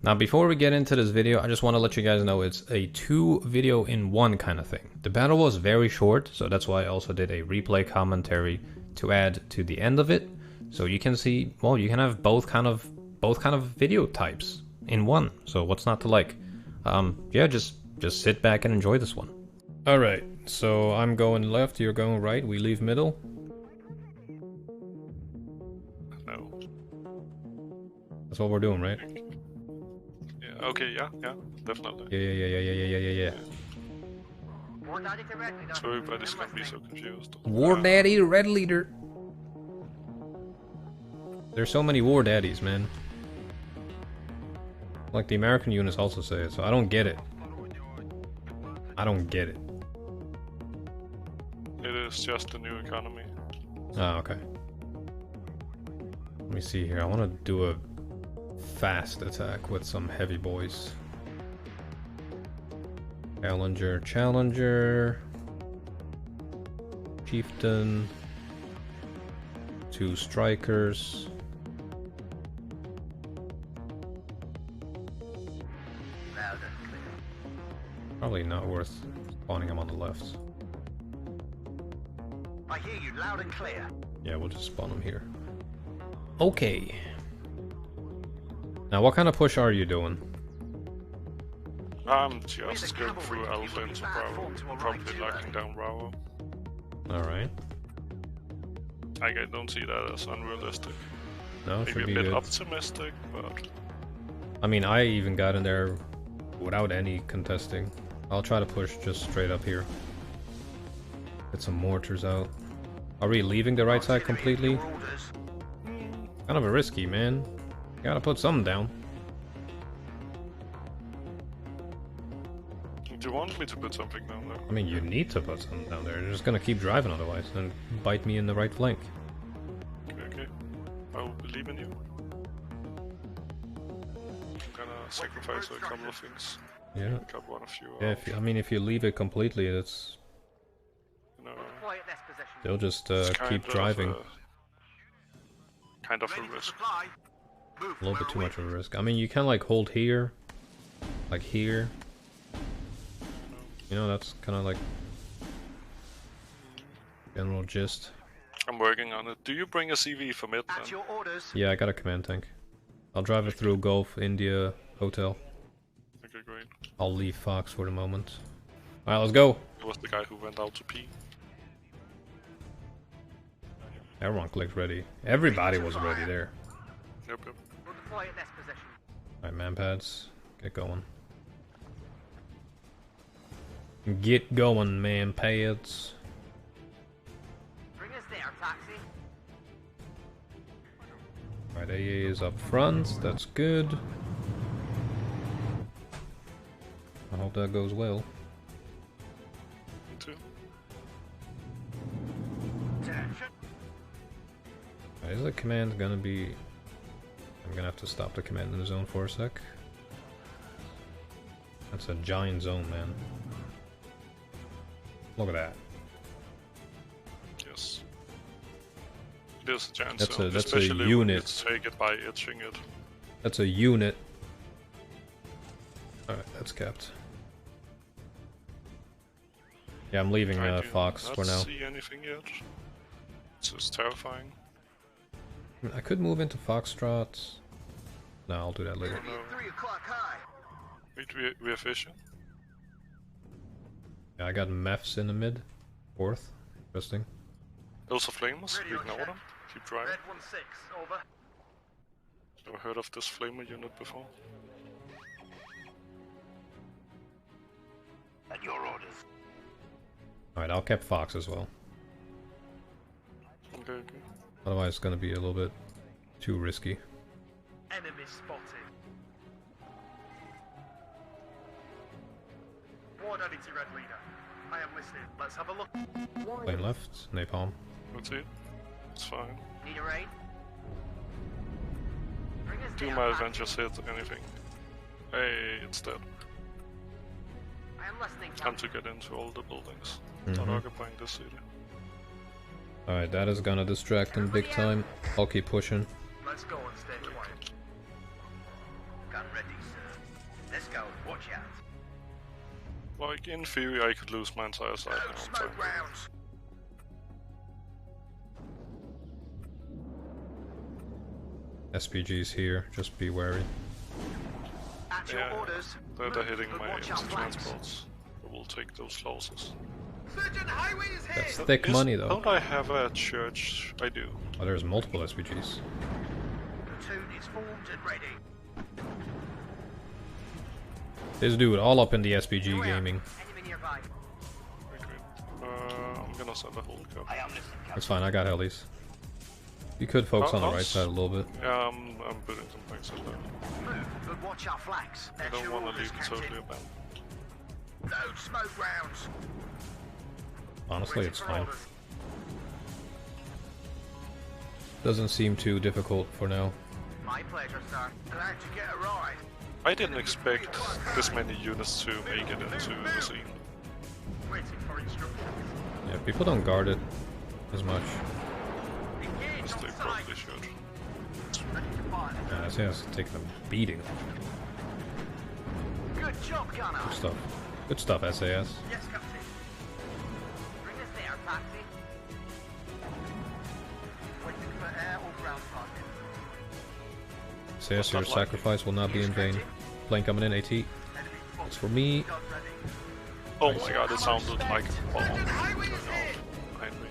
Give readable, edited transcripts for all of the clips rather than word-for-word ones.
Now before we get into this video, I just want to let you guys know it's a 2 video in 1 kind of thing. The battle was very short, so that's why I also did a replay commentary to add to the end of it. So you can see, well, you can have both kind of video types in one. So what's not to like? Yeah, just sit back and enjoy this one. Alright, so I'm going left, you're going right, we leave middle. No. That's what we're doing, right? Yeah, okay, yeah, definitely. Yeah. So everybody's gonna be so confused. War Daddy, Red Leader. There's so many War Daddies, man. Like the American units also say it, so I don't get it. I don't get it. It is just a new economy. Oh, okay. Let me see here. I want to do a fast attack with some heavy boys. Challenger. Chieftain. 2 strikers. Probably not worth spawning him on the left. I hear you loud and clear. Yeah, we'll just spawn him here. Okay. Now, what kind of push are you doing? I'm just going through Alpha into Bravo, probably locking down Bravo. Alright. I don't see that as unrealistic. No, it Maybe should a be bit good. optimistic, but... I mean, I even got in there without any contesting. I'll try to push just straight up here. Get some mortars out. Are we leaving the right side completely? Kind of a risky, man. Gotta put something down. Do you want me to put something down there? I mean, you need to put something down there. You're just gonna keep driving otherwise and bite me in the right flank. Okay. I will believe in you. I'm gonna sacrifice a couple of things. Yeah. Cut one of you Yeah, out. I mean, if you leave it completely, it's... No, They'll just it's keep driving. Kind of a risk. A little bit too much of a risk. I mean, you can like hold here, like here. You know, that's kind of like general gist. I'm working on it. Do you bring a CV for mid At then? your orders. Yeah, I got a command tank. I'll drive it through Gulf, India, Hotel. Okay, great. I'll leave Fox for the moment. Alright, let's go! It was the guy who went out to pee. Everyone clicked ready. Everybody was ready there. Yep. We'll deploy at this position. Alright, man pads. Get going. Get going, man pads. Bring us there, taxi. Alright, AA is up front. That's good. I hope that goes well. Me too. Is the command gonna be... I'm gonna have to stop the command in the zone for a sec. That's a giant zone, man. Look at that. Yes. It is a giant That's zone, a especially when unit. you take it by itching it. That's a unit. Alright, that's capped. Yeah, I'm leaving I do Fox not for now. see anything yet. It's just terrifying. I could move into Foxtrot. No, I'll do that later. Oh, no. 3 o'clock high. Wait, we have vision. Yeah, I got Mefs in the mid. 4th. Interesting. Those are flamers. We ignore them. Keep driving. Red 1-6, over. Never heard of this flamer unit before. At your orders. Alright, I'll cap Fox as well. Okay. Otherwise it's gonna be a little bit too risky. Enemy spotted. Ward Adity Red Leader. I am listening. Let's have a look. Lane left, napalm. That's it. It's fine. Need a raid? Bring us Do there, my taxi. Avengers hit anything? Hey, it's dead. I am listening. Time to get into all the buildings. Mhm. Not occupying this city. Alright, that is gonna distract him big time. I'll keep pushing. Let's go and stay quiet. Gun ready, sir. Like, in theory, I could lose my entire side now. I'm Smoke fine. rounds. SPG's here, just be wary. At your Yeah, orders. they're hitting But my watch out, empty flanks. transports. I will take those losses. Sergeant Highway is here. That's thick money though. Don't I have a church? I do. Oh, there's multiple SPGs. Platoon is formed and ready. This dude all up in the SPG gaming. Enemy nearby. Wait, wait. I'm gonna send a whole cup. I am listening, That's fine, I got helis. You could focus on the right side a little bit. Yeah, I'm putting some things in there. Move, but watch our flanks. I don't want to leave it totally abandoned. Load smoke rounds. Honestly, Ready it's for fine. orders. Doesn't seem too difficult for now. My pleasure, sir. Glad to get a ride. I didn't expect this many units to make it into the scene. Waiting for instructions. Yeah, people don't guard it as much. Engage As on they sight. probably should. Ready to fire. Yeah, I think it's taking a beating. Good job, gunner. Good stuff. Good stuff, SAS. Yes, Captain. Bring us there, taxi. Waiting for air or ground target. SAS, your sacrifice will not be in vain. Plane coming in, AT. Enemy It's for me. gun ready. Oh my god, it sounded like a bomb Sergeant Highway going is off here. behind me.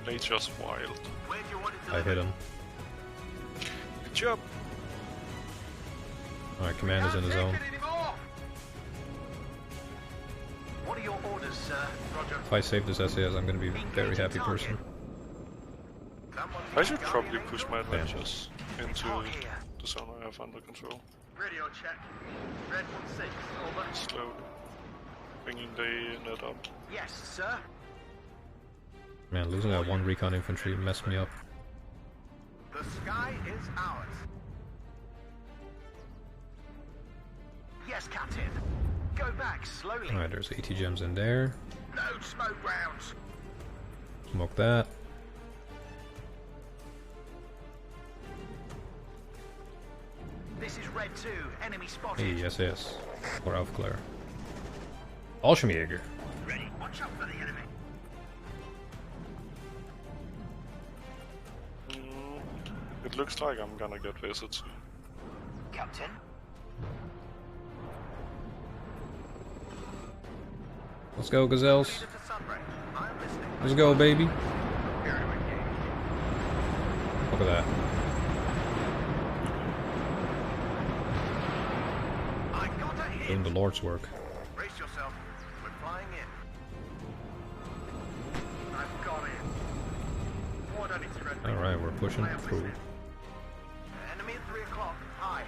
Nature's wild. Where do you want it I hit him. Good job. Alright, command is in the zone. What are your orders, sir? Roger. If I save this SAS, I'm gonna be a very happy person. I should probably push my adventures into the zone I have under control. Radio check. Red 1-6, over. Slowly. Bringing the net up. Yes, sir. Man, losing that one recon infantry messed me up. The sky is ours. Yes, Captain. Go back slowly. Alright, there's AT gems in there. Load smoke rounds. Smoke that. This is Red 2. Enemy spotted. Hey, SAS. Or Aufklär. Fallschirmjäger. Ready. Watch out for the enemy. It looks like I'm gonna get visits soon. Captain. Let's go, gazelles. Leader to Sunray. I'm listening. Let's go, baby. Very with you. Look at that. I got a hit. Doing the Lord's work. Brace yourself. We're flying in. I've got it. More than it's red. Alright, we're pushing I am through. listening. Enemy at 3 o'clock. High.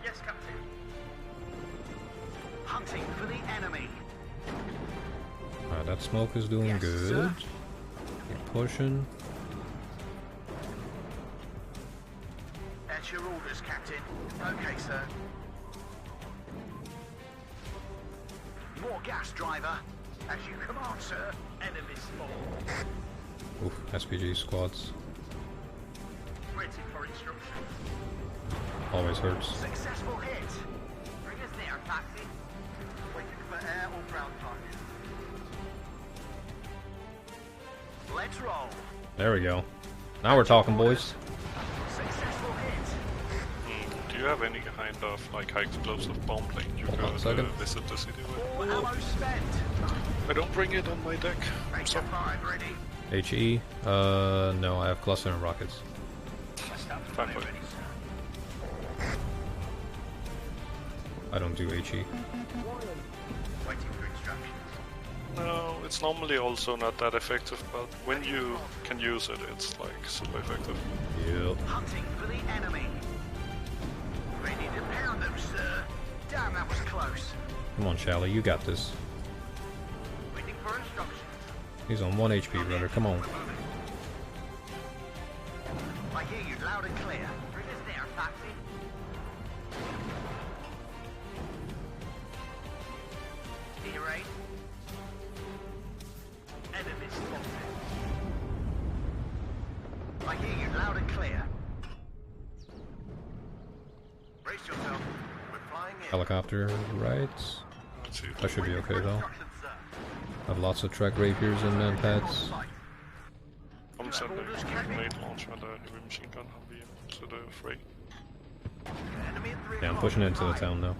Yes, Captain. Hunting for the enemy. Alright, that smoke is doing Yes, good. sir. Keep pushing. At your orders, Captain. Okay, sir. More gas, driver. As you command, sir. Enemy spawn. Oof, SPG squads. Waiting for instructions. Always hurts. Successful hit. Bring us there, taxi. Waiting for air or ground target. Let's roll. There we go. Now we're talking, boys. Successful hit. Do you have any kind of like high explosive bomb plane you Hold on a could second. visit the city All with? ammo spent. I don't bring it on my deck. I'm Make sorry. your five ready. HE? No, I have cluster and rockets. Fine, fine. Ready, sir. I don't do HE. Waiting for instructions. No, it's normally also not that effective, but when you can use it, it's like super effective. Yep. Hunting for the enemy. Ready to pound them, sir. Damn, that was close. Come on, Shally, you got this. Waiting for instructions. He's on 1 HP, brother. Come on. I hear you loud and clear. Bring us there, taxi. Need a raid? Enemy spotted. I hear you loud and clear. Brace yourself. We're flying Helicopter, right? Let's see. That should be okay though. Have lots of track rapiers and man pads. I'm sending a grenade launcher and a heavy machine gun Humvee to the fray. Yeah, I'm pushing into the town now.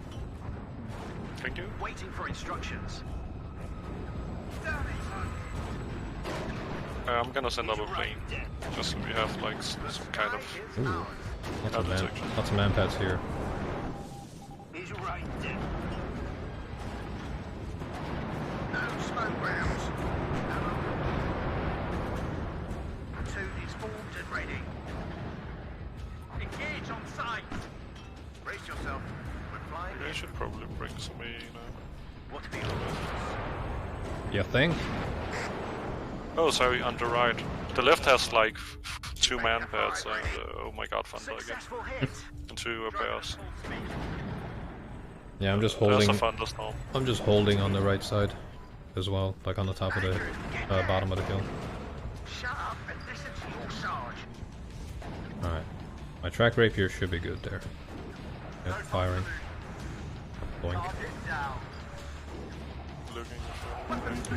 Thank you. Waiting for instructions. I'm gonna send up a plane, just so we have like some kind of... Ooh, lots of man pads here. He's right. No smoke rounds. Platoon is formed and ready. Engage on sight. Brace yourself. We're flying. I should probably bring some A, you know. What to be honest? You think? Oh, sorry, on the right. The left has like 2 man pads and oh my god, Thunder again. Successful hit. And 2 bears. Yeah, I'm just There's holding. a thunderstorm. I'm just holding on the right side as well, like on the top of the bottom of the hill. Shut up and listen to your sarge. Alright. My track rapier should be good there. Yeah, firing. Boink. Target down. Looking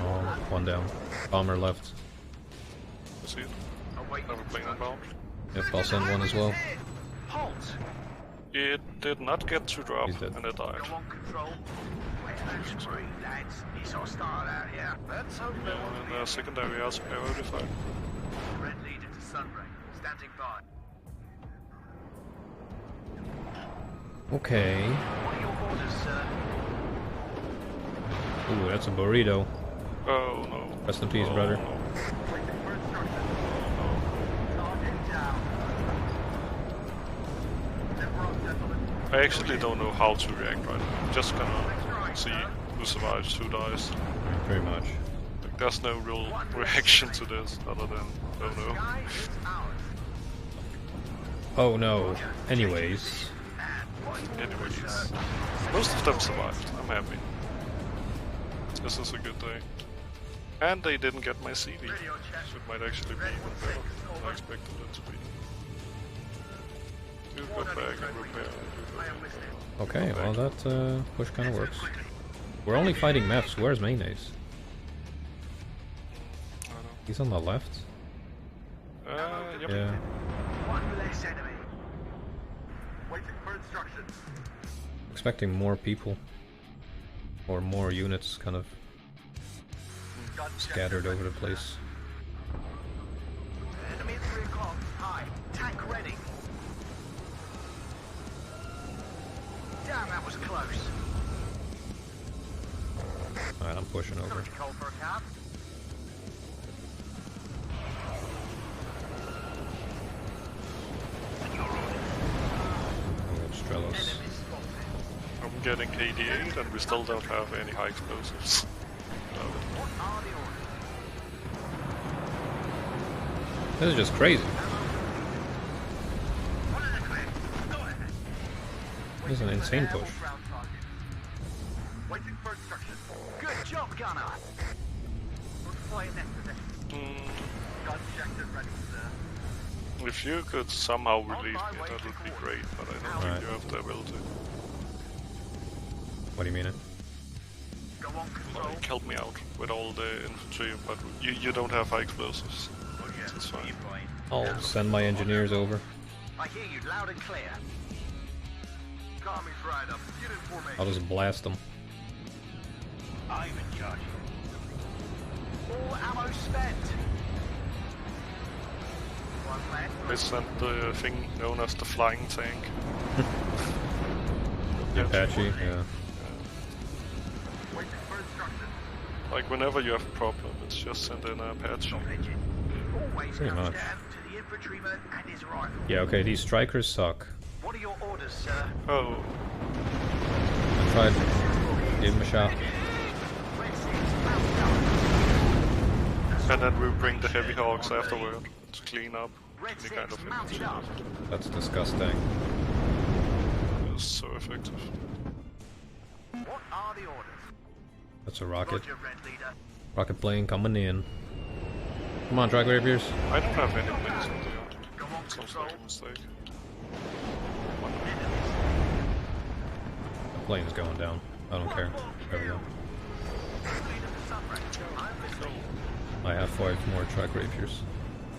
Oh, one down. Bomber left. for... See it? Await Have a plane inbound. Yep, I'll send one as well. Halt. It did not get to drop He's dead. and it died. Go on control. Wet those free, lads. It's hostile out here. Let's hope no one And the secondary has modified. Red leader to Sunray. Standing by. Okay. What are your orders, sir? Ooh, that's a burrito. Oh no. Rest in peace, Oh, brother. no. Waiting for instructions. Target down. Temporal gentlemen. I actually don't know how to react right now. I'm just gonna see who survives, who dies. Pretty much. Like, there's no real reaction to this other than, oh no. Sky is ours. Oh no. Anyways. Anyways, most of them survived. I'm happy. This is a good day. And they didn't get my CD. So it might actually be even better than I expected it to be. You go back and repair. Okay, well that push kind of works. We're only fighting Mefs. Where's Mayonnaise? I don't He's on the left. know. Yep. Yeah. One less enemy. Waiting for instructions. Expecting more people. Or more units kind of scattered over the place. Enemy at 3 o'clock. High. Tank ready. Damn, that was close. Alright, I'm pushing over. Somebody call for a cab. Strelos. Enemy spotted. I'm getting 88 and we still don't have any high explosives. What are the orders? This is just crazy. One in the clear. Go ahead. This is an insane push. Ground target. Waiting for instructions. Good job, gunner. We'll fly in next position. Gun checked and ready, sir. If you could somehow relieve me, that would be great, but I don't think Alright. you have the ability. What do you mean? Go on control. Like, help me out with all the infantry, but you don't have high explosives. It's fine. I'll send my engineers over. I hear you loud and clear. Army's right up. Get in formation. I'll just blast them. I'm in charge. All ammo spent. One left. I sent the thing known as the flying tank. Apache, yeah. Waiting for instructions. Like whenever you have a problem, it's just send in an Apache. Engine. Always Pretty comes much. down to the infantryman and his rifle. Yeah, okay, these strikers suck. What are your orders, sir? Oh, I tried. Give him a shot. Red 6, mount up. and then we bring the heavy hogs afterward to clean up Red any 6, kind of mounted infantry. up. That's disgusting. It's so effective. What are the orders? That's a rocket. Roger, Red Leader. Rocket plane coming in. Come on, track rapiers. I don't have any planes in the yard. Go on Sounds control. like a mistake. Plane's going down. I don't care. There we go. I have 5 more track rapiers.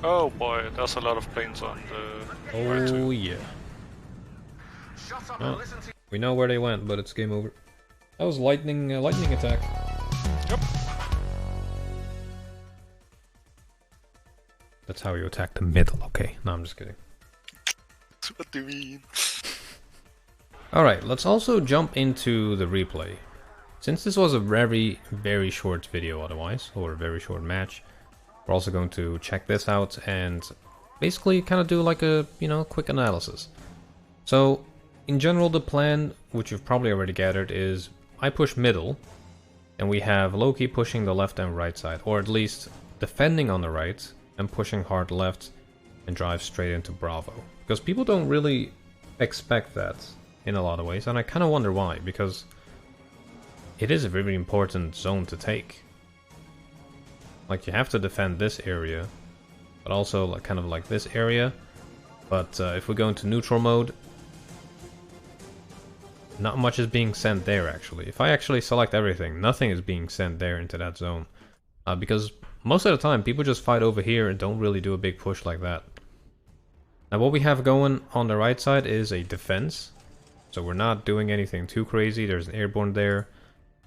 Oh boy, there's a lot of planes on the... Oh yeah. Oh, we know where they went, but it's game over. That was lightning attack. Yep. That's how you attack the middle, okay? No, I'm just kidding. What do you mean? Alright, let's also jump into the replay. Since this was a very, very short video otherwise, or a very short match, we're also going to check this out and basically kind of do like a, you know, quick analysis. So, in general, the plan, which you've probably already gathered, is I push middle, and we have Loki pushing the left and right side, or at least defending on the right, and pushing hard left, and drive straight into Bravo. Because people don't really expect that in a lot of ways, and I kind of wonder why, because it is a very important zone to take. Like, you have to defend this area, but also like kind of like this area. But if we go into neutral mode, not much is being sent there actually. If I actually select everything, nothing is being sent there into that zone. Because most of the time people just fight over here and don't really do a big push like that. Now what we have going on the right side is a defense. So we're not doing anything too crazy. There's an airborne there.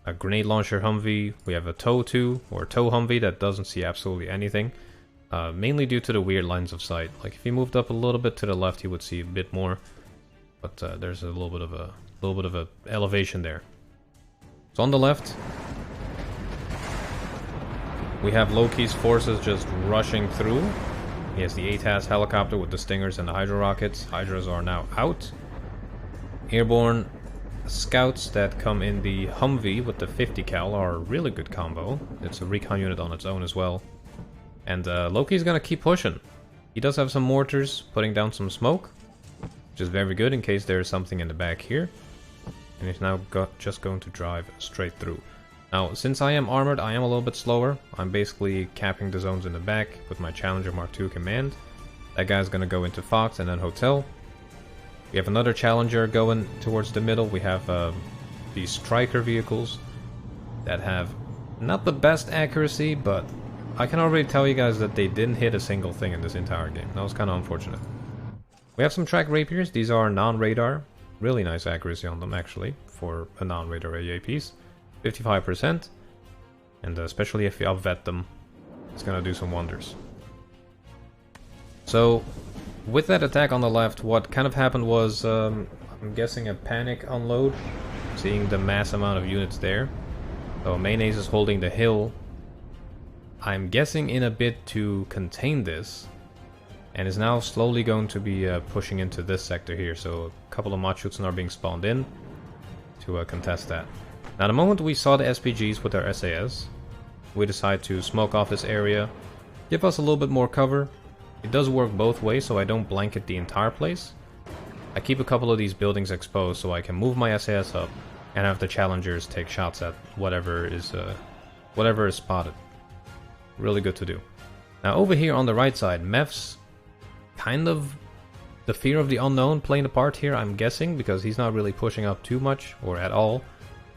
A grenade launcher Humvee. We have a tow 2 or tow Humvee that doesn't see absolutely anything. Mainly due to the weird lines of sight. Like if he moved up a little bit to the left, he would see a bit more. But there's a little bit of a elevation there. So on the left, we have Loki's forces just rushing through. He has the ATAS helicopter with the Stingers and the Hydra rockets. Hydras are now out. Airborne scouts that come in the Humvee with the 50 cal are a really good combo. It's a recon unit on its own as well. And Loki's gonna keep pushing. He does have some mortars putting down some smoke, which is very good in case there's something in the back here. And he's now just going to drive straight through. Now, since I am armored, I am a little bit slower. I'm basically capping the zones in the back with my Challenger Mark II command. That guy's gonna go into Fox and then Hotel. We have another Challenger going towards the middle. We have these Striker vehicles that have not the best accuracy, but I can already tell you guys that they didn't hit a single thing in this entire game. That was kind of unfortunate. We have some track rapiers. These are non-radar. Really nice accuracy on them, actually, for a non-radar AAPs. 55%. And especially if you up-vet them, it's going to do some wonders. So, with that attack on the left, what kind of happened was, I'm guessing a panic unload, seeing the mass amount of units there. So Mayonnaise is holding the hill. I'm guessing in a bit to contain this, and is now slowly going to be pushing into this sector here. So a couple of Machutsen are being spawned in to contest that. Now the moment we saw the SPGs with our SAS, we decide to smoke off this area, give us a little bit more cover. It does work both ways, so I don't blanket the entire place. I keep a couple of these buildings exposed so I can move my SAS up and have the Challengers take shots at whatever is spotted. Really good to do. Now over here on the right side, Mev's kind of the fear of the unknown playing a part here, I'm guessing, because he's not really pushing up too much or at all.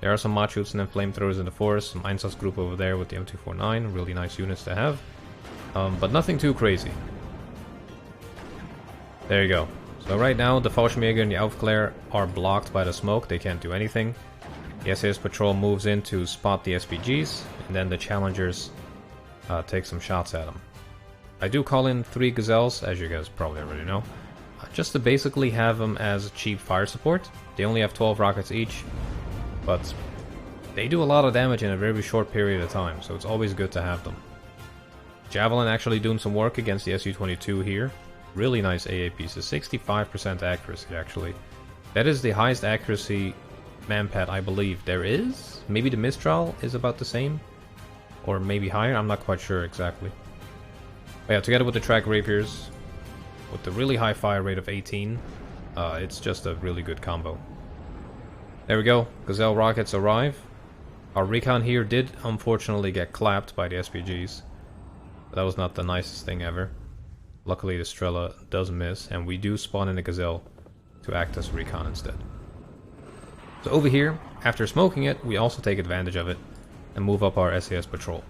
There are some Machutsen and flamethrowers in the forest, some Einsatz group over there with the M249, really nice units to have. But nothing too crazy. There you go. So right now the Fallschirmjäger and the Aufklär are blocked by the smoke, they can't do anything. The SAS patrol moves in to spot the SPGs, and then the Challengers take some shots at them. I do call in 3 Gazelles, as you guys probably already know, just to basically have them as cheap fire support. They only have 12 rockets each, but they do a lot of damage in a very short period of time, so it's always good to have them. Javelin actually doing some work against the Su-22 here. Really nice AAPs, a 65% accuracy actually. That is the highest accuracy manpad I believe there is. Maybe the Mistral is about the same, or maybe higher, I'm not quite sure exactly. But yeah, together with the track rapiers, with the really high fire rate of 18, it's just a really good combo. There we go, Gazelle rockets arrive. Our recon here did unfortunately get clapped by the SPGs. That was not the nicest thing ever. Luckily the Strela does miss, and we do spawn in a Gazelle to act as recon instead. So over here, after smoking it, we also take advantage of it and move up our SAS patrol.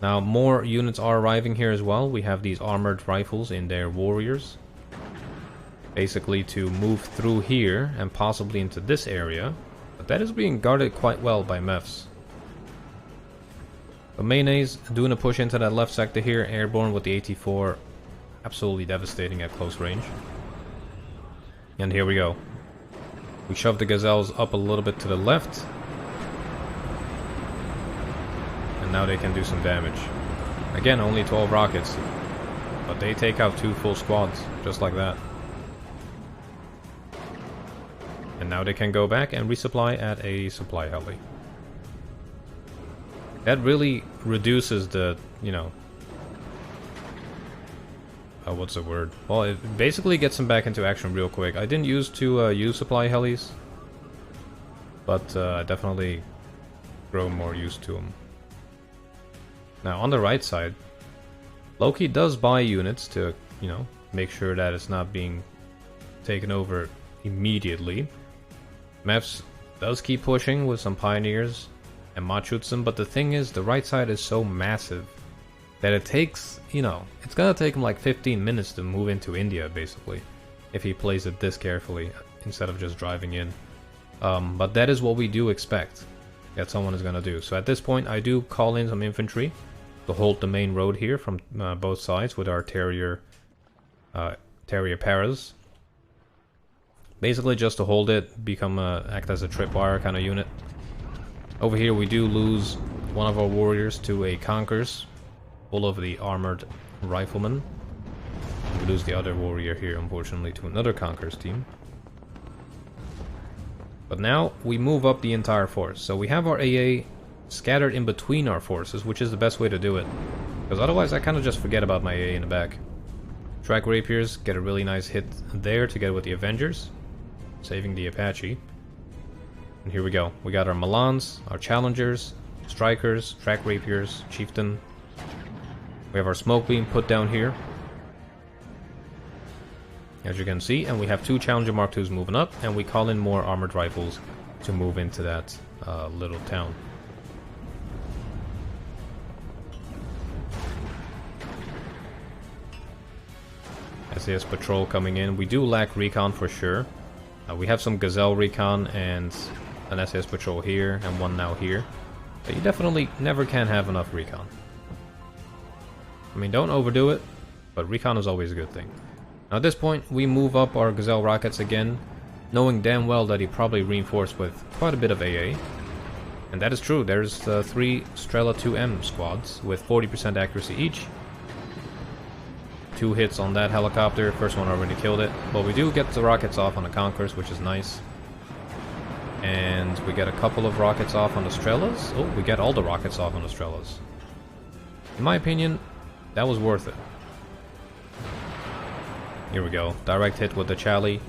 Now more units are arriving here as well. We have these armored rifles in their warriors. Basically to move through here and possibly into this area. But that is being guarded quite well by MEFs. But Mayonnaise doing a push into that left sector here, airborne with the AT-4. Absolutely devastating at close range. And here we go. We shove the Gazelles up a little bit to the left. And now they can do some damage. Again, only 12 rockets. But they take out 2 full squads, just like that. And now they can go back and resupply at a supply heli. That really reduces the, you know... what's the word? Well, it basically gets them back into action real quick. I didn't use to use supply helis. But I definitely grow more used to them. Now, on the right side, Loki does buy units to, you know, make sure that it's not being taken over immediately. MEFs does keep pushing with some pioneers and Machutsen, but the thing is, the right side is so massive that it takes, you know, it's gonna take him like 15 minutes to move into India, basically, if he plays it this carefully, instead of just driving in. But that is what we do expect that someone is gonna do. So at this point, I do call in some infantry to hold the main road here from both sides with our Terrier Paras. Basically just to hold it, act as a tripwire kind of unit. Over here we do lose one of our warriors to a Conkers, full of the armored riflemen. We lose the other warrior here, unfortunately, to another Conkers team. But now we move up the entire force. So we have our AA scattered in between our forces, which is the best way to do it. Because otherwise I kind of just forget about my AA in the back. Track Rapiers get a really nice hit there to get with the Avengers, saving the Apache. And here we go. We got our Milans, our Challengers, Strikers, Track Rapiers, Chieftain. We have our Smoke Beam put down here, as you can see, and we have 2 Challenger Mark IIs moving up, and we call in more armored rifles to move into that little town. SAS patrol coming in. We do lack recon for sure. We have some Gazelle recon and an SAS patrol here and one now here. But you definitely never can have enough recon. I mean, don't overdo it, but recon is always a good thing. Now at this point, we move up our Gazelle rockets again, knowing damn well that he probably reinforced with quite a bit of AA. And that is true. There's 3 Strela 2M squads with 40% accuracy each. 2 hits on that helicopter. First one already killed it. But we do get the rockets off on the Conkers, which is nice. And we get a couple of rockets off on the Strelas. Oh, we get all the rockets off on the Strelas. In my opinion, that was worth it. Here we go. Direct hit with the Chally.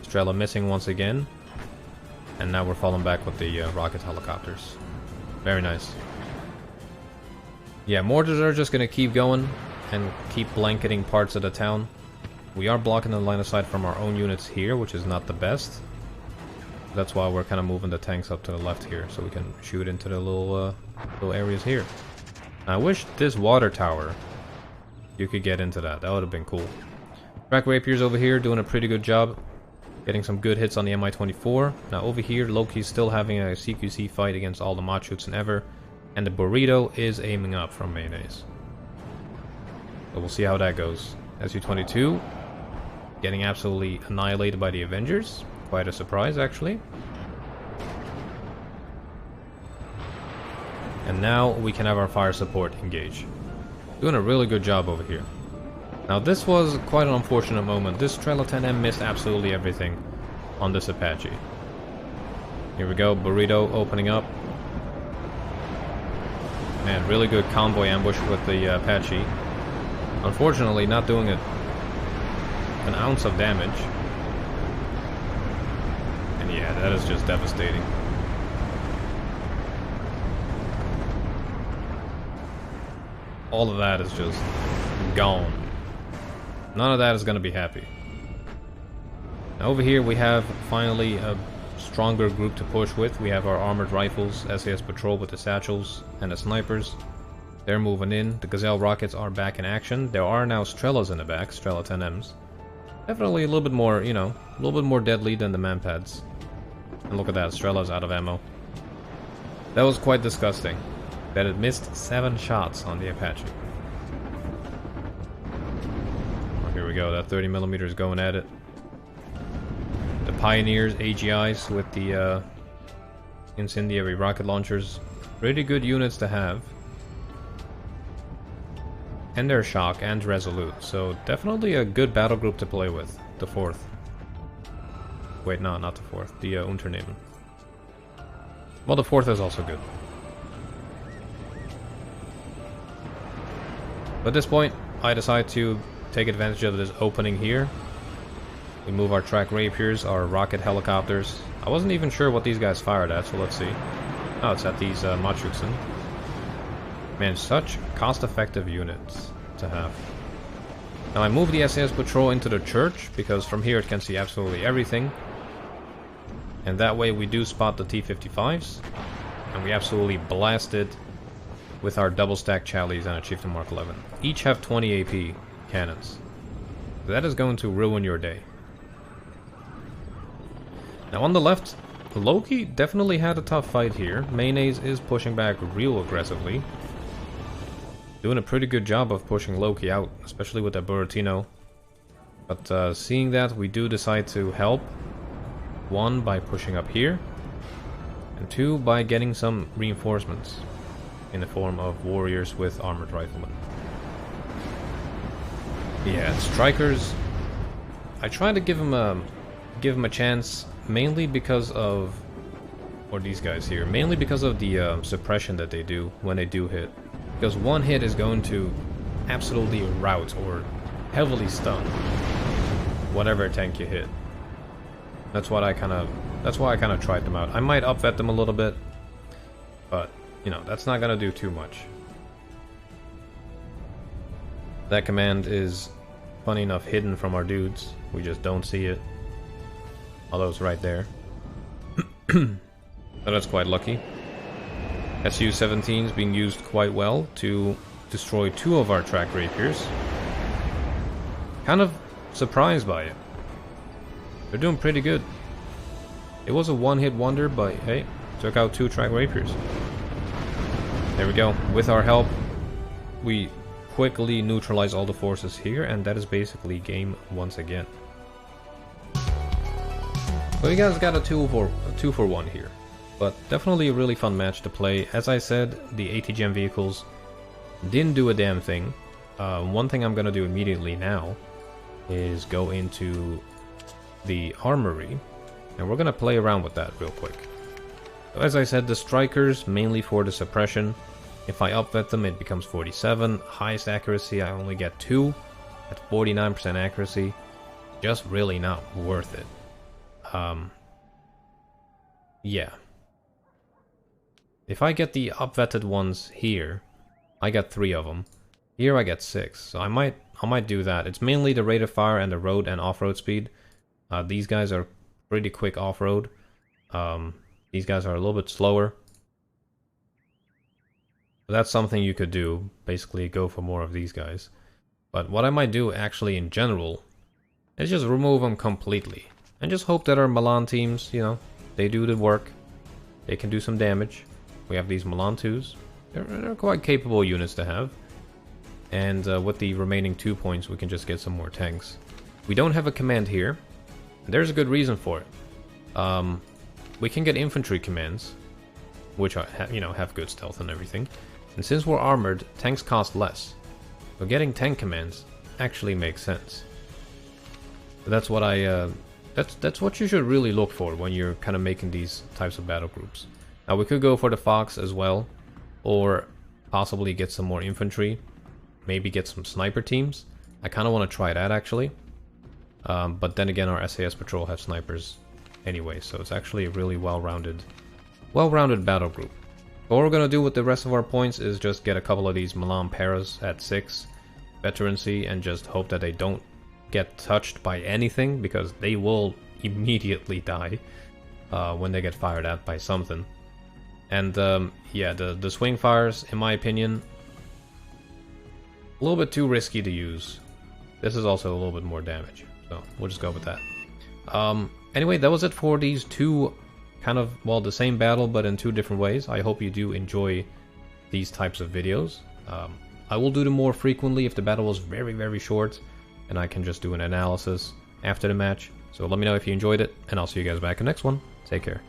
Strela missing once again. And now we're falling back with the rocket helicopters. Very nice. Yeah, mortars are just gonna keep going and keep blanketing parts of the town. We are blocking the line of sight from our own units here, which is not the best. That's why we're kind of moving the tanks up to the left here, so we can shoot into the little areas here. I wish this water tower, you could get into that. That would have been cool. Track Rapiers over here doing a pretty good job, getting some good hits on the Mi-24. Now over here, Loki's still having a CQC fight against all the Machutsen ever, and the Burrito is aiming up from Mayonnaise. So we'll see how that goes. SU-22 getting absolutely annihilated by the Avengers. Quite a surprise, actually. And now we can have our fire support engage. Doing a really good job over here. Now this was quite an unfortunate moment. This Strela 10M missed absolutely everything on this Apache. Here we go, Burrito opening up. Man, really good convoy ambush with the Apache. Unfortunately, not doing an ounce of damage. And yeah, that is just devastating. All of that is just gone. None of that is going to be happy. Now over here we have finally a stronger group to push with. We have our armored rifles, SAS patrol with the satchels, and the snipers. They're moving in. The Gazelle rockets are back in action. There are now Strelas in the back, Strela 10Ms. Definitely a little bit more, you know, a little bit more deadly than the manpads. And look at that, Strela's out of ammo. That was quite disgusting. That it missed 7 shots on the Apache. Oh, here we go, that 30mm is going at it. The Pioneers, AGIs with the incendiary rocket launchers. Pretty good units to have. And they're shock and resolute, so definitely a good battle group to play with. The 4th. Wait, no, not the 4th. The Unternehmen. Well, the 4th is also good. But at this point, I decide to take advantage of this opening here. We move our track rapiers, our rocket helicopters. I wasn't even sure what these guys fired at, so let's see. Oh, it's at these Machuksen. Man, such cost-effective units to have. Now I move the SAS patrol into the church, because from here it can see absolutely everything. And that way we do spot the T-55s. And we absolutely blast it with our double-stack Challies and a Chieftain Mark 11. Each have 20 AP cannons. That is going to ruin your day. Now on the left, Loki definitely had a tough fight here. Mayonnaise is pushing back real aggressively. Doing a pretty good job of pushing Loki out, especially with that Buratino. But seeing that, we do decide to help. 1, by pushing up here. And 2, by getting some reinforcements. In the form of warriors with armored riflemen. Yeah, Strikers. I try to give them a chance, mainly because of... or these guys here. Mainly because of the suppression that they do when they do hit. Because one hit is going to absolutely rout or heavily stun whatever tank you hit. That's why I kind of tried them out. I might upvet them a little bit, but you know, that's not gonna do too much. That command is, funny enough, hidden from our dudes. We just don't see it. Although it's right there. So that's quite lucky. Su-17 is being used quite well to destroy 2 of our track rapiers. Kind of surprised by it. They're doing pretty good. It was a one-hit wonder, but hey, took out 2 track rapiers. There we go. With our help, we quickly neutralize all the forces here, and that is basically game once again. So you guys got a 2 for 1 here. But definitely a really fun match to play. As I said, the ATGM vehicles didn't do a damn thing. One thing I'm going to do immediately now is go into the armory. And we're going to play around with that real quick. So as I said, the Strikers, mainly for the suppression. If I upvet them, it becomes 47. Highest accuracy, I only get 2 at 49% accuracy. Just really not worth it. Yeah. If I get the upvetted ones here, I get 3 of them. Here I get 6, so I might do that. It's mainly the rate of fire and the road and off-road speed. These guys are pretty quick off-road. These guys are a little bit slower. So that's something you could do, basically go for more of these guys. But what I might do actually in general is just remove them completely. And just hope that our Milan teams, you know, they do the work. They can do some damage. We have these Milan 2s. They're quite capable units to have. And with the remaining 2 points, we can just get some more tanks. We don't have a command here. And there's a good reason for it. We can get infantry commands, which are, you know, have good stealth and everything. And since we're armored, tanks cost less. So getting tank commands actually makes sense. So that's what that's what you should really look for when you're kind of making these types of battle groups. Now we could go for the Fox as well, or possibly get some more infantry, maybe get some sniper teams. I kind of want to try that actually, but then again our SAS patrol have snipers anyway, so it's actually a really well-rounded battle group. What we're gonna do with the rest of our points is just get a couple of these Milan Paras at 6 veterancy and just hope that they don't get touched by anything, because they will immediately die when they get fired at by something. And yeah, the swing fires, in my opinion, a little bit too risky to use. This is also a little bit more damage, so we'll just go with that. Anyway, that was it for these two kind of, well, the same battle but in two different ways. I hope you do enjoy these types of videos. I will do them more frequently if the battle was very, very short, and I can just do an analysis after the match. So let me know if you enjoyed it, and I'll see you guys back in the next one. Take care.